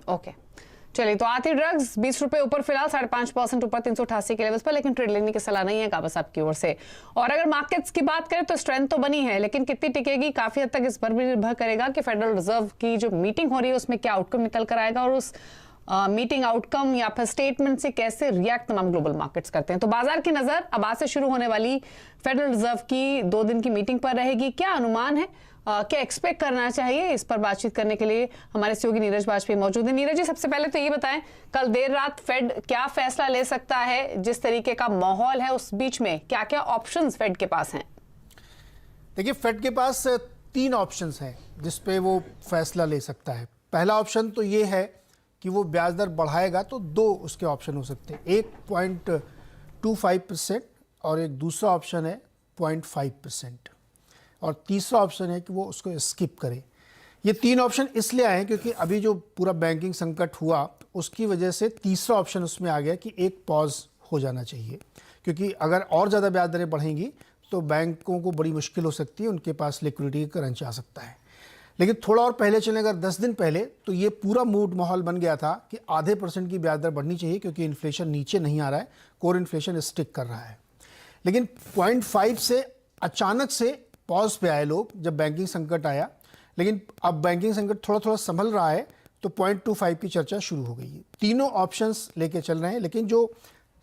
Okay, चलिए, तो आती ड्रग्स 20 रुपए ऊपर फिलहाल 5.5% ऊपर 388 के लेवल्स पर, लेकिन ट्रेड लेने की सलाह नहीं है काबा साहब की ओर से। और अगर मार्केट्स की बात करें तो स्ट्रेंथ तो बनी है, लेकिन कितनी टिकेगी काफी हद तक इस पर भी निर्भर करेगा कि फेडरल रिजर्व की जो मीटिंग हो रही है उसमें क्या आउटकम निकल कर आएगा और उस मीटिंग आउटकम या फिर स्टेटमेंट से कैसे रिएक्ट तमाम ग्लोबल मार्केट्स करते हैं। तो बाजार की नजर अब आज से शुरू होने वाली फेडरल रिजर्व की 2 दिन की मीटिंग पर रहेगी। क्या अनुमान है, क्या एक्सपेक्ट करना चाहिए, इस पर बातचीत करने के लिए हमारे सहयोगी नीरज वाजपेयी मौजूद है। नीरज जी, सबसे पहले तो ये बताएं, कल देर रात फेड क्या फैसला ले सकता है, जिस तरीके का माहौल है उस बीच में क्या क्या ऑप्शंस फेड के पास हैं? देखिए, फेड के पास 3 ऑप्शंस हैं जिस पे वो फैसला ले सकता है। पहला ऑप्शन तो ये है कि वो ब्याज दर बढ़ाएगा, तो 2 उसके ऑप्शन हो सकते हैं, 1.25% और एक दूसरा ऑप्शन है 0.5%, और तीसरा ऑप्शन है कि वो उसको स्किप करे। ये 3 ऑप्शन इसलिए आए हैं क्योंकि अभी जो पूरा बैंकिंग संकट हुआ उसकी वजह से तीसरा ऑप्शन उसमें आ गया कि एक पॉज हो जाना चाहिए, क्योंकि अगर और ज़्यादा ब्याज दरें बढ़ेंगी तो बैंकों को बड़ी मुश्किल हो सकती है, उनके पास लिक्विडिटी का क्रंच आ सकता है। लेकिन थोड़ा और पहले चलें, अगर 10 दिन पहले, तो ये पूरा मूड माहौल बन गया था कि आधे % की ब्याज दर बढ़नी चाहिए क्योंकि इन्फ्लेशन नीचे नहीं आ रहा है, कोर इन्फ्लेशन स्टिक कर रहा है। लेकिन 0.5 से अचानक से पॉज पे आए लोग जब बैंकिंग संकट आया, लेकिन अब बैंकिंग संकट थोड़ा थोड़ा संभल रहा है तो 0.25 की चर्चा शुरू हो गई है। तीनों ऑप्शंस लेके चल रहे हैं, लेकिन जो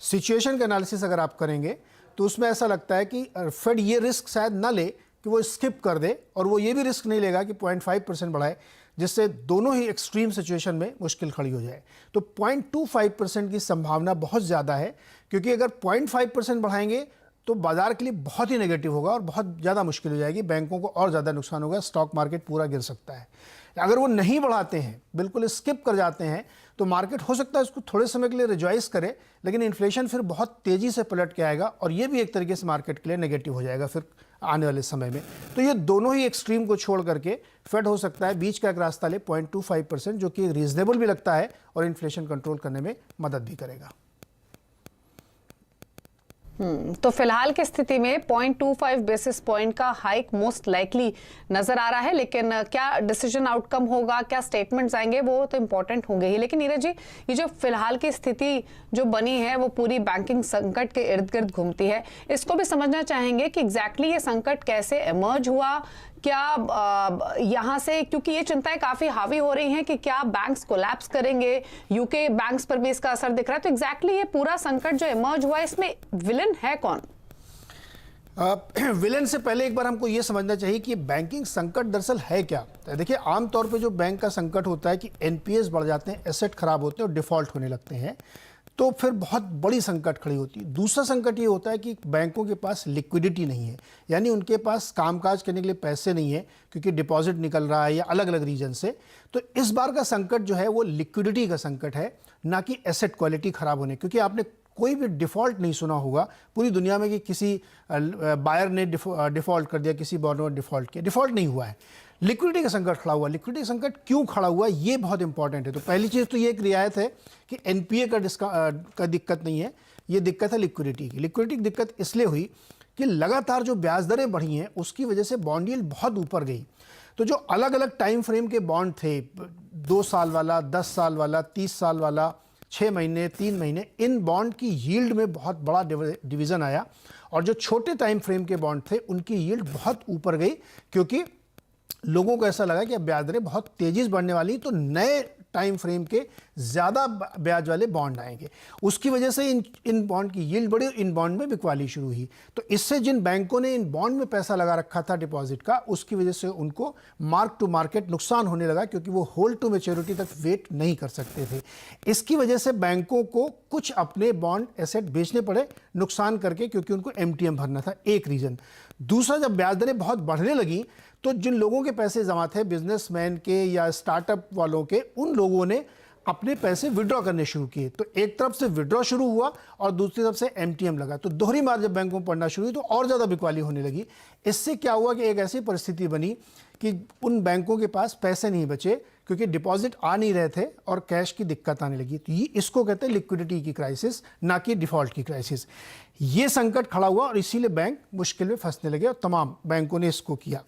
सिचुएशन का एनालिसिस अगर आप करेंगे तो उसमें ऐसा लगता है कि फेड ये रिस्क शायद ना ले कि वो स्किप कर दे, और वो ये भी रिस्क नहीं लेगा कि 0.5% बढ़ाए, जिससे दोनों ही एक्सट्रीम सिचुएशन में मुश्किल खड़ी हो जाए। तो 0.25% की संभावना बहुत ज़्यादा है, क्योंकि अगर 0.5% बढ़ाएंगे तो बाजार के लिए बहुत ही नेगेटिव होगा और बहुत ज़्यादा मुश्किल हो जाएगी, बैंकों को और ज़्यादा नुकसान होगा, स्टॉक मार्केट पूरा गिर सकता है। अगर वो नहीं बढ़ाते हैं, बिल्कुल स्किप कर जाते हैं, तो मार्केट हो सकता है उसको थोड़े समय के लिए रिजॉइस करे, लेकिन इन्फ्लेशन फिर बहुत तेज़ी से पलट के आएगा और ये भी एक तरीके से मार्केट के लिए नेगेटिव हो जाएगा फिर आने वाले समय में। तो ये दोनों ही एक्सट्रीम को छोड़ करके फेड हो सकता है बीच का एक रास्ता ले 0.25%, जो कि रीजनेबल भी लगता है और इन्फ्लेशन कंट्रोल करने में मदद भी करेगा। तो फिलहाल की स्थिति में 0.25 बेसिस पॉइंट का हाइक मोस्ट लाइकली नजर आ रहा है, लेकिन क्या डिसीजन आउटकम होगा, क्या स्टेटमेंट्स आएंगे, वो तो इंपॉर्टेंट होंगे ही। लेकिन नीरज जी, ये जो फिलहाल की स्थिति जो बनी है वो पूरी बैंकिंग संकट के इर्द गिर्द घूमती है, इसको भी समझना चाहेंगे कि एग्जैक्टली ये संकट कैसे इमर्ज हुआ, क्या यहाँ से, क्योंकि ये चिंताएं काफी हावी हो रही हैं कि क्या बैंक्स कोलैप्स करेंगे, यूके बैंक्स पर भी इसका असर दिख रहा है। तो एग्जैक्टली ये पूरा संकट जो इमर्ज हुआ है, इसमें विलन है कौन? विलन से पहले एक बार हमको ये समझना चाहिए कि बैंकिंग संकट दरअसल है क्या। देखिए, आमतौर पे जो बैंक का संकट होता है कि एनपीएस बढ़ जाते हैं, एसेट खराब होते हैं और डिफॉल्ट होने लगते हैं, तो फिर बहुत बड़ी संकट खड़ी होती है। दूसरा संकट ये होता है कि बैंकों के पास लिक्विडिटी नहीं है, यानी उनके पास कामकाज करने के लिए पैसे नहीं है क्योंकि डिपॉजिट निकल रहा है या अलग अलग रीजन से। तो इस बार का संकट जो है वो लिक्विडिटी का संकट है, ना कि एसेट क्वालिटी खराब होने। क्योंकि आपने कोई भी डिफ़ॉल्ट नहीं सुना होगा पूरी दुनिया में कि किसी बायर ने डिफ़ॉल्ट कर दिया, किसी बॉन्डर ने डिफ़ॉल्ट किया। डिफ़ॉल्ट नहीं हुआ है, लिक्विडिटी का संकट खड़ा हुआ। लिक्विडिटी संकट क्यों खड़ा हुआ, ये बहुत इंपॉर्टेंट है। तो पहली चीज़ तो ये एक रियायत है कि एनपीए का दिक्कत नहीं है, ये दिक्कत है लिक्विडिटी की। लिक्विडिटी की दिक्कत इसलिए हुई कि लगातार जो ब्याज दरें बढ़ी हैं उसकी वजह से बॉन्ड यील्ड बहुत ऊपर गई। तो जो अलग अलग टाइम फ्रेम के बॉन्ड थे, 2 साल वाला, 10 साल वाला, 30 साल वाला, 6 महीने, 3 महीने, इन बॉन्ड की यील्ड में बहुत बड़ा डिवीज़न आया, और जो छोटे टाइम फ्रेम के बॉन्ड थे उनकी यील्ड बहुत ऊपर गई, क्योंकि लोगों को ऐसा लगा कि अब ब्याज दरें बहुत तेज़ी से बढ़ने वाली, तो नए टाइम फ्रेम के ज़्यादा ब्याज वाले बॉन्ड आएंगे। उसकी वजह से इन बॉन्ड की यील्ड बढ़ी, इन बॉन्ड में बिकवाली शुरू हुई। तो इससे जिन बैंकों ने इन बॉन्ड में पैसा लगा रखा था डिपॉजिट का, उसकी वजह से उनको मार्क टू मार्केट नुकसान होने लगा, क्योंकि वो होल्ड टू मैच्योरिटी तक वेट नहीं कर सकते थे। इसकी वजह से बैंकों को कुछ अपने बॉन्ड एसेट बेचने पड़े नुकसान करके, क्योंकि उनको एमटीएम भरना था, एक रीज़न। दूसरा, जब ब्याज दरें बहुत बढ़ने लगी तो जिन लोगों के पैसे जमा थे, बिजनेसमैन के या स्टार्टअप वालों के, उन लोगों ने अपने पैसे विड्रॉ करने शुरू किए। तो एक तरफ से विड्रॉ शुरू हुआ और दूसरी तरफ से एमटीएम लगा, तो दोहरी मार जब बैंकों में पड़ना शुरू हुई तो और ज़्यादा बिकवाली होने लगी। इससे क्या हुआ कि एक ऐसी परिस्थिति बनी कि उन बैंकों के पास पैसे नहीं बचे, क्योंकि डिपॉजिट आ नहीं रहे थे और कैश की दिक्कत आने लगी। तो ये इसको कहते हैं लिक्विडिटी की क्राइसिस, ना कि डिफ़ॉल्ट की क्राइसिस। ये संकट खड़ा हुआ और इसीलिए बैंक मुश्किल में फंसने लगे और तमाम बैंकों ने इसको किया।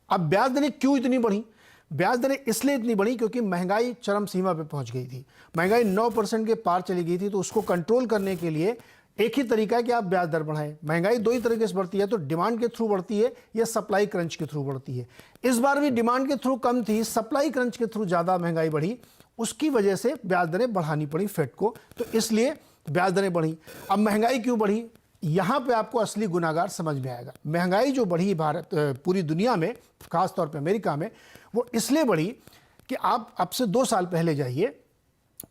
अब ब्याज दरें क्यों इतनी बढ़ी? ब्याज दरें इसलिए इतनी बढ़ी क्योंकि महंगाई चरम सीमा पे पहुंच गई थी। महंगाई 9% के पार चली गई थी, तो उसको कंट्रोल करने के लिए एक ही तरीका है कि आप ब्याज दर बढ़ाएं। महंगाई दो ही तरीके से बढ़ती है, तो डिमांड के थ्रू बढ़ती है या सप्लाई क्रंच के थ्रू बढ़ती है। इस बार भी डिमांड के थ्रू कम थी, सप्लाई क्रंच के थ्रू ज़्यादा महंगाई बढ़ी, उसकी वजह से ब्याज दरें बढ़ानी पड़ी फेड को, तो इसलिए ब्याज दरें बढ़ी। अब महंगाई क्यों बढ़ी, यहाँ पे आपको असली गुनाहगार समझ में आएगा। महंगाई जो बढ़ी पूरी दुनिया में, खासतौर पे अमेरिका में, वो इसलिए बढ़ी कि आप अब से 2 साल पहले जाइए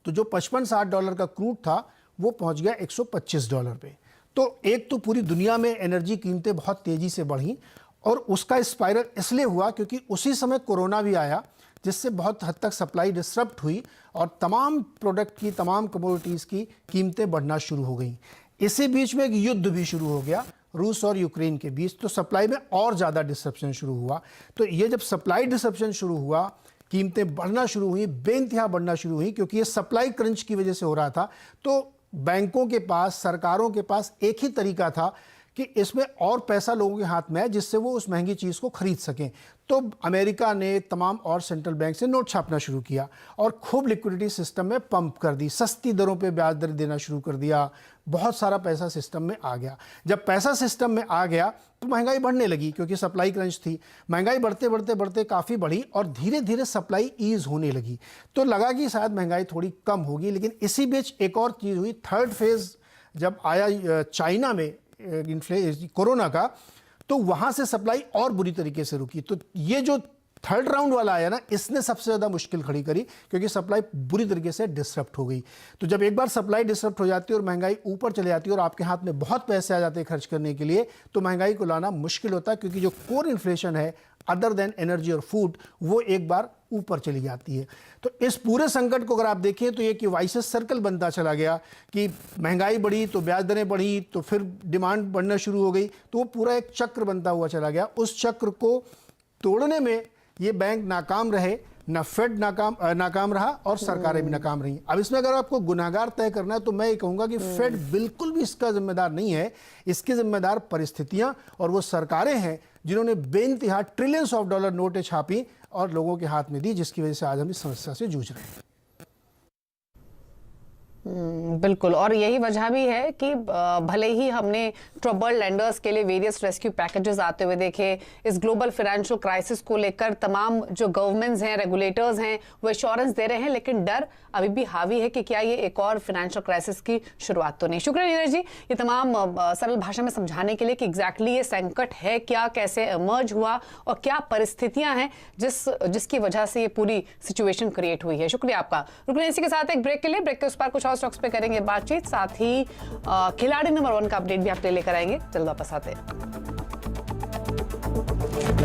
तो जो $55-60 का क्रूड था वो पहुंच गया $125 पे। तो एक तो पूरी दुनिया में एनर्जी कीमतें बहुत तेज़ी से बढ़ी, और उसका स्पाइरल इसलिए हुआ क्योंकि उसी समय कोरोना भी आया, जिससे बहुत हद तक सप्लाई डिसरप्ट हुई और तमाम प्रोडक्ट की, तमाम कमोडिटीज़ की कीमतें बढ़ना शुरू हो गई। इसी बीच में एक युद्ध भी शुरू हो गया रूस और यूक्रेन के बीच, तो सप्लाई में और ज़्यादा डिसरप्शन शुरू हुआ। तो ये जब सप्लाई डिसरप्शन शुरू हुआ, कीमतें बढ़ना शुरू हुई, बेइंतहा बढ़ना शुरू हुई, क्योंकि ये सप्लाई क्रंच की वजह से हो रहा था। तो बैंकों के पास, सरकारों के पास एक ही तरीका था कि इसमें और पैसा लोगों के हाथ में है जिससे वो उस महंगी चीज़ को खरीद सकें। तो अमेरिका ने तमाम और सेंट्रल बैंक से नोट छापना शुरू किया और खूब लिक्विडिटी सिस्टम में पंप कर दी, सस्ती दरों पे ब्याज दर देना शुरू कर दिया, बहुत सारा पैसा सिस्टम में आ गया। जब पैसा सिस्टम में आ गया तो महंगाई बढ़ने लगी, क्योंकि सप्लाई क्रंच थी। महंगाई बढ़ते बढ़ते बढ़ते काफ़ी बढ़ी और धीरे धीरे सप्लाई ईज होने लगी, तो लगा कि शायद महंगाई थोड़ी कम होगी। लेकिन इसी बीच एक और चीज़ हुई, थर्ड फेज जब आया चाइना में कोरोना का, तो वहां से सप्लाई और बुरी तरीके से रुकी। तो ये जो थर्ड राउंड वाला आया ना, इसने सबसे ज़्यादा मुश्किल खड़ी करी, क्योंकि सप्लाई बुरी तरीके से डिसरप्ट हो गई। तो जब एक बार सप्लाई डिसरप्ट हो जाती है और महंगाई ऊपर चले जाती है और आपके हाथ में बहुत पैसे आ जाते हैं खर्च करने के लिए, तो महंगाई को लाना मुश्किल होता है, क्योंकि जो कोर इन्फ्लेशन है अदर देन एनर्जी और फूड, वो एक बार ऊपर चली जाती है। तो इस पूरे संकट को अगर आप देखें तो ये कि वाइसेस सर्कल बनता चला गया कि महंगाई बढ़ी तो ब्याज दरें बढ़ी, तो फिर डिमांड बढ़ना शुरू हो गई, तो वो पूरा एक चक्र बनता हुआ चला गया। उस चक्र को तोड़ने में ये बैंक नाकाम रहे, ना फेड नाकाम रहा और सरकारें भी नाकाम रही। अब इसमें अगर आपको गुनाहगार तय करना है तो मैं ये कहूँगा कि फेड बिल्कुल भी इसका जिम्मेदार नहीं है। इसके जिम्मेदार परिस्थितियां और वो सरकारें हैं जिन्होंने बेइंतहा ट्रिलियंस ऑफ डॉलर नोटें छापी और लोगों के हाथ में दी, जिसकी वजह से आज हम इस समस्या से जूझ रहे हैं। बिल्कुल, और यही वजह भी है कि भले ही हमने ट्रबल्ड लैंडर्स के लिए वेरियस रेस्क्यू पैकेजेस आते हुए देखे, इस ग्लोबल फाइनेंशियल क्राइसिस को लेकर तमाम जो गवर्नमेंट्स हैं, रेगुलेटर्स हैं, वो एश्योरेंस दे रहे हैं, लेकिन डर अभी भी हावी है कि क्या ये एक और फाइनेंशियल क्राइसिस की शुरुआत तो नहीं। शुक्रिया नीरज जी, ये तमाम सरल भाषा में समझाने के लिए कि एग्जैक्टली ये संकट है क्या, कैसे इमर्ज हुआ और क्या परिस्थितियां हैं जिसकी वजह से ये पूरी सिचुएशन क्रिएट हुई है। शुक्रिया आपका। रुकने इसी के साथ एक ब्रेक के लिए, ब्रेक के उस पर कुछ और स्टॉक्स पे करेंगे बातचीत, साथ ही खिलाड़ी नंबर 1 का अपडेट भी आप लेकर आएंगे। जल्द वापस आते हैं।